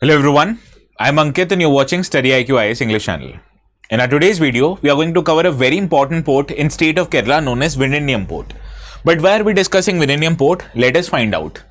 Hello everyone, I'm Ankit and you're watching StudyIQ IAS English channel. In our today's video, we are going to cover a very important port in state of Kerala known as Vizhinjam Port. But why are we discussing Vizhinjam Port? Let us find out.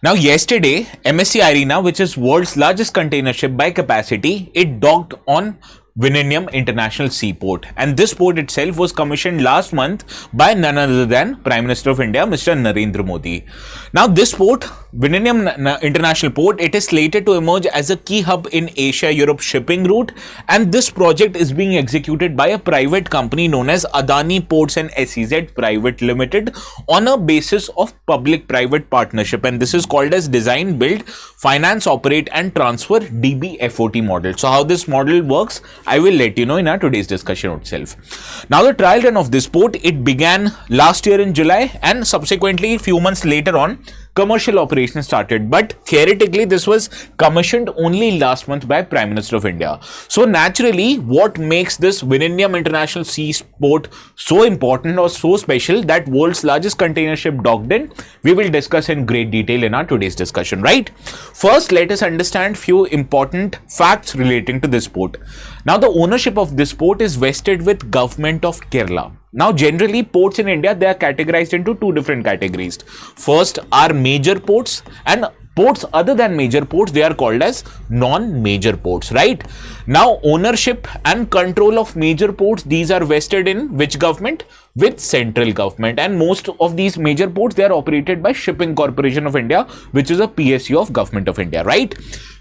Now yesterday, MSC Irina, which is world's largest container ship by capacity, it docked on Vizhinjam International Seaport, and this port itself was commissioned last month by none other than Prime Minister of India, Mr. Narendra Modi. Now this port, Vizhinjam International Port, it is slated to emerge as a key hub in Asia-Europe shipping route, and this project is being executed by a private company known as Adani Ports and SEZ Private Limited on a basis of public-private partnership, and this is called as Design, Build, Finance, Operate and Transfer DBFOT model. So how this model works, I will let you know in our today's discussion itself. Now the trial run of this port, it began last year in July, and subsequently a few months later on commercial operations started, but theoretically this was commissioned only last month by Prime Minister of India. So naturally, what makes this Vizhinjam International Seaport so important or so special that world's largest container ship docked in, we will discuss in great detail in our today's discussion, right? First, let us understand few important facts relating to this port. Now the ownership of this port is vested with Government of Kerala. Now generally ports in India, they are categorized into two different categories. First are major ports, and ports other than major ports, they are called as non-major ports, right? Now ownership and control of major ports, these are vested in which government? With central government, and most of these major ports, they are operated by Shipping Corporation of India, which is a PSU of Government of India, right?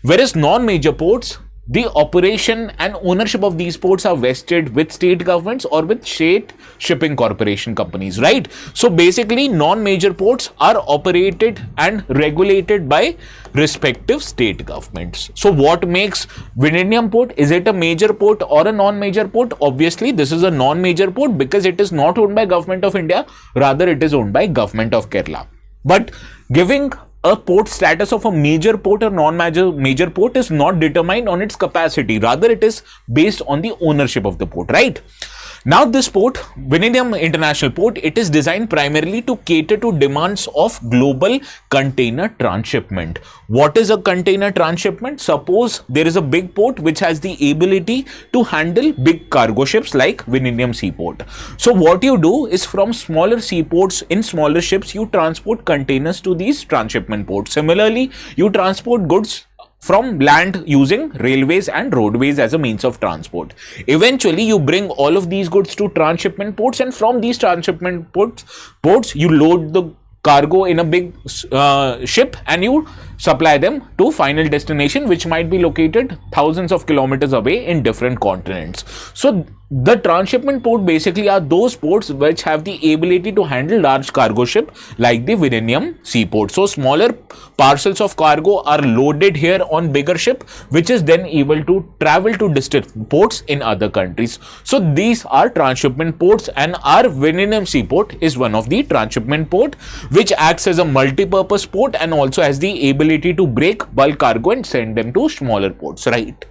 Whereas non-major ports, the operation and ownership of these ports are vested with state governments or with state shipping corporation companies, right? So basically non-major ports are operated and regulated by respective state governments. So what makes Vizhinjam Port? Is it a major port or a non-major port? Obviously this is a non-major port because it is not owned by Government of India, rather it is owned by Government of Kerala. But giving a port status of a major port or non-major port is not determined on its capacity, rather it is based on the ownership of the port, right? Now this port, Vizhinjam International Port, it is designed primarily to cater to demands of global container transshipment. What is a container transshipment? Suppose there is a big port which has the ability to handle big cargo ships like Vizhinjam Seaport. So what you do is from smaller seaports in smaller ships, you transport containers to these transshipment ports. Similarly, you transport goods from land using railways and roadways as a means of transport. Eventually, you bring all of these goods to transshipment ports, and from these transshipment ports you load the cargo in a big ship and you supply them to final destination, which might be located thousands of kilometers away in different continents. So the transshipment port basically are those ports which have the ability to handle large cargo ship like the Vizhinjam Seaport. So smaller parcels of cargo are loaded here on bigger ship, which is then able to travel to distant ports in other countries. So these are transshipment ports, and our Vizhinjam Seaport is one of the transshipment port which acts as a multi-purpose port and also has the ability to break bulk cargo and send them to smaller ports, right?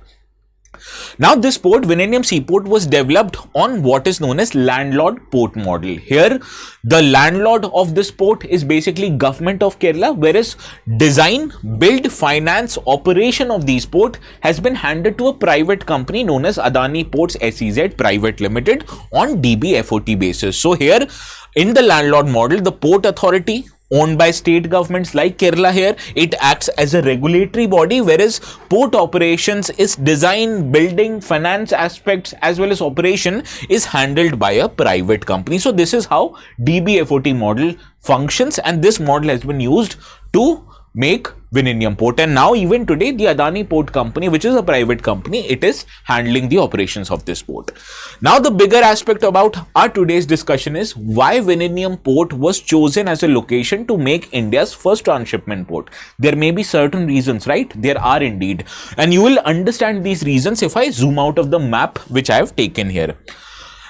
Now this port, Vizhinjam Seaport, was developed on what is known as landlord port model. Here the landlord of this port is basically Government of Kerala, whereas design, build, finance, operation of these port has been handed to a private company known as Adani Ports SEZ Private Limited on DBFOT basis. So here in the landlord model, the port authority owned by state governments like Kerala, here it acts as a regulatory body, whereas port operations is design, building, finance aspects as well as operation is handled by a private company. So this is how DBFOT model functions, and this model has been used to make Vizhinjam Port. And now even today the Adani Port Company, which is a private company, it is handling the operations of this port. Now the bigger aspect about our today's discussion is why Vizhinjam Port was chosen as a location to make India's first transshipment port. There may be certain reasons, right? There are indeed, and you will understand these reasons if I zoom out of the map which I have taken here.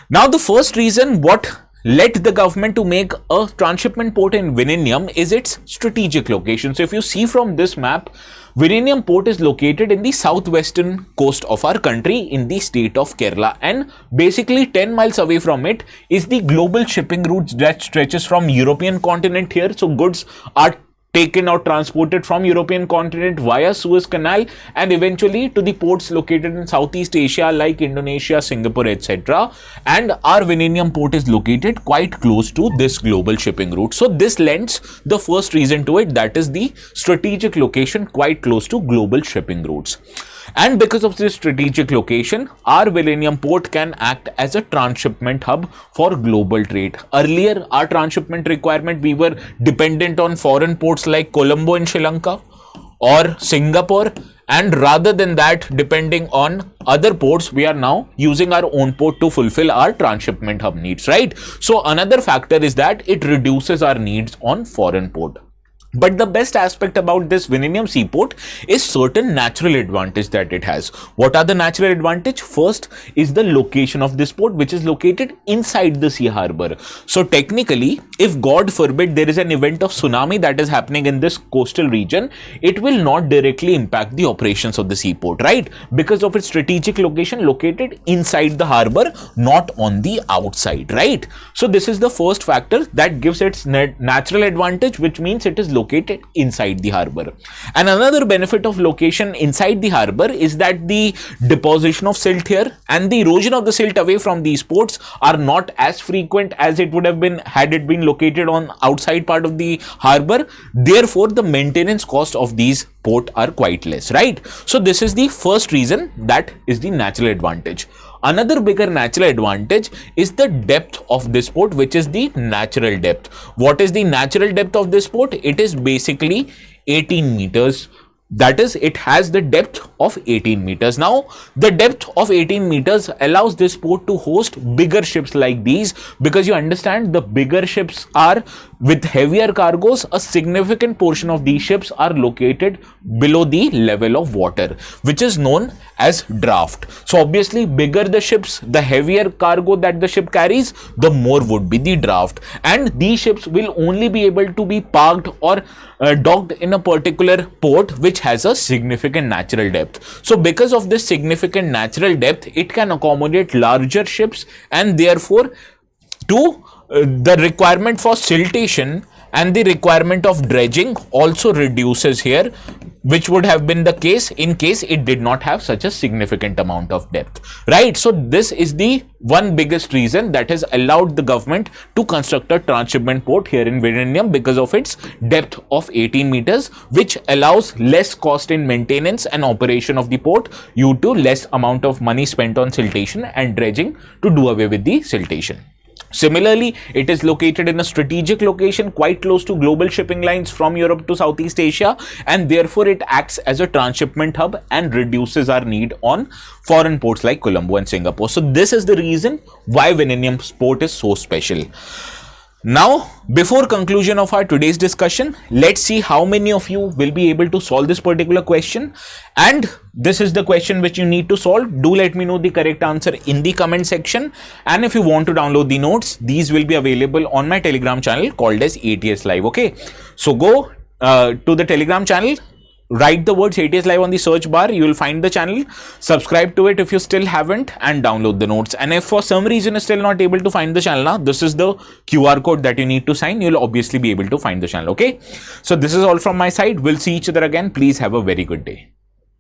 Now the first reason what led the government to make a transshipment port in Vizhinjam is its strategic location. So if you see from this map, Vizhinjam Port is located in the southwestern coast of our country in the state of Kerala, and basically 10 miles away from it is the global shipping route that stretches from European continent here. So goods are taken or transported from European continent via Suez Canal and eventually to the ports located in Southeast Asia like Indonesia, Singapore, etc. And our Vizhinjam Port is located quite close to this global shipping route. So this lends the first reason to it, that is the strategic location quite close to global shipping routes. And because of this strategic location, our Vizhinjam Port can act as a transshipment hub for global trade. Earlier, our transshipment requirement, we were dependent on foreign ports like Colombo in Sri Lanka or Singapore, and rather than that, depending on other ports, we are now using our own port to fulfill our transshipment hub needs, right? So another factor is that it reduces our needs on foreign port. But the best aspect about this Vizhinjam seaport is certain natural advantage that it has. What are the natural advantage? First is the location of this port, which is located inside the sea harbor. So technically, if God forbid there is an event of tsunami that is happening in this coastal region, it will not directly impact the operations of the seaport, right? Because of its strategic location located inside the harbor, not on the outside, right? So this is the first factor that gives its natural advantage, which means it is located inside the harbor. And another benefit of location inside the harbor is that the deposition of silt here and the erosion of the silt away from these ports are not as frequent as it would have been had it been located on outside part of the harbor. Therefore, the maintenance cost of these ports are quite less, right? So this is the first reason, that is the natural advantage. Another bigger natural advantage is the depth of this port, which is the natural depth. What is the natural depth of this port? It is basically 18 meters. That is, it has the depth of 18 meters. Now, the depth of 18 meters allows this port to host bigger ships like these, because you understand the bigger ships are with heavier cargoes. A significant portion of these ships are located below the level of water, which is known as draft. So obviously, bigger the ships, the heavier cargo that the ship carries, the more would be the draft. And these ships will only be able to be parked or docked in a particular port which has a significant natural depth. So because of this significant natural depth, it can accommodate larger ships, and therefore the requirement for siltation and the requirement of dredging also reduces here, which would have been the case in case it did not have such a significant amount of depth, right? So this is the one biggest reason that has allowed the government to construct a transshipment port here in Vizhinjam, because of its depth of 18 meters, which allows less cost in maintenance and operation of the port due to less amount of money spent on siltation and dredging to do away with the siltation. Similarly, it is located in a strategic location quite close to global shipping lines from Europe to Southeast Asia, and therefore it acts as a transshipment hub and reduces our need on foreign ports like Colombo and Singapore. So this is the reason why Vizhinjam Port is so special. Now, before conclusion of our today's discussion, let's see how many of you will be able to solve this particular question. And this is the question which you need to solve. Do let me know the correct answer in the comment section. And if you want to download the notes, these will be available on my Telegram channel called as ATS Live. Okay, so go to the Telegram channel. Write the words ATS Live on the search bar. You will find the channel. Subscribe to it if you still haven't, and download the notes. And if for some reason you're still not able to find the channel now, this is the QR code that you need to sign. You'll obviously be able to find the channel. Okay. So this is all from my side. We'll see each other again. Please have a very good day.